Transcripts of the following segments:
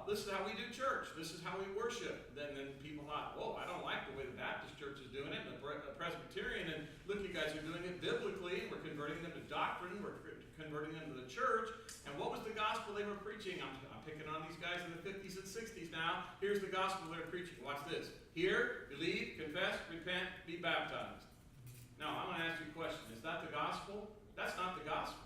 this is how we do church. This is how we worship. Then people thought, whoa, I don't like the way the Baptist church is doing it, and the Presbyterian, and look, you guys are doing it biblically, and we're converting them to doctrine, we're converting them to the church. And what was the gospel they were preaching? I'm picking on these guys in the 50s and 60s now. Here's the gospel they're preaching. Watch this. Hear, believe, confess, repent, be baptized. Now, I'm going to ask you a question. Is that the gospel? That's not the gospel.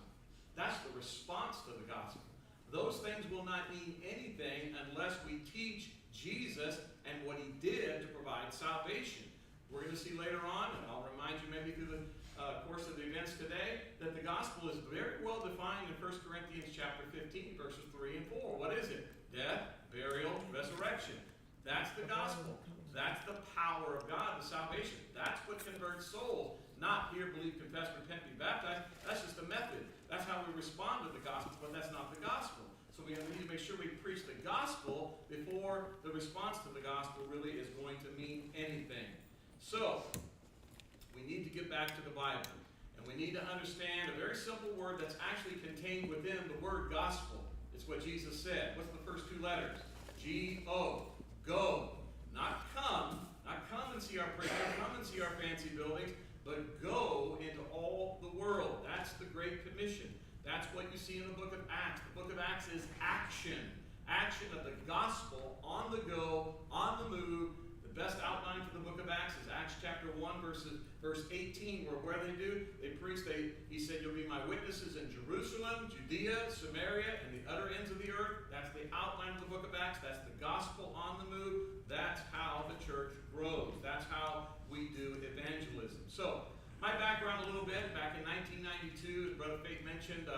That's the response to the gospel. Those things will not mean anything unless we teach Jesus and what he did to provide salvation. We're going to see later on, and I'll remind you maybe through the course of the events today, that the gospel is very well defined in 1 Corinthians chapter 15, verses 3 and 4. What is it? Death, burial, resurrection. That's the gospel. That's the power of God, the salvation. That's what converts souls. Not hear, believe, confess, repent, be baptized. That's just a method. That's how we respond to the gospel, but that's not the gospel. So we need to make sure we preach the gospel before the response to the gospel really is going to mean anything. So, we need to get back to the Bible. And we need to understand a very simple word that's actually contained within the word gospel. It's what Jesus said. What's the first two letters? G-O. Go. Not come and see our preacher, come and see our fancy buildings, but go into all the world. That's the Great Commission. That's what you see in the book of Acts. The book of Acts is action. Action of the gospel, on the go, on the move. The best outline for the book of Acts is Acts chapter 1, verse 18, where they do, they preach, he said, you'll be my witnesses in Jerusalem, Judea, Samaria, and the other ends of the earth. That's the outline of the book of Acts. That's the gospel on the move. That's how the church grows. That's how we do evangelism. So, my background a little bit, back in 1992, as Brother Faith mentioned,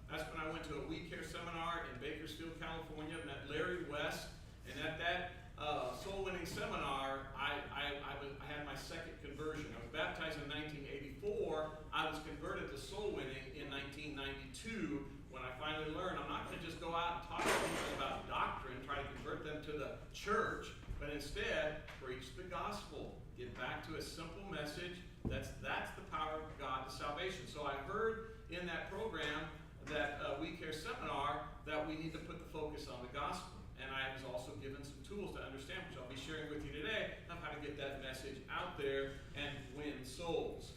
that's when I went to a We Care seminar in Bakersfield, California, met Larry West, and at that soul-winning seminar, I had my second conversion. I was baptized in 1984. I was converted to soul-winning in 1992 when I finally learned I'm not going to just go out and talk to people about doctrine, try to convert them to the church, but instead preach the gospel. Get back to a simple message. That's the power of God to salvation. So I heard in that program, that We Care seminar, that we need to put the focus on the gospel. And I was also given some tools to understand, which I'll be sharing with you today, of how to get that message out there and win souls.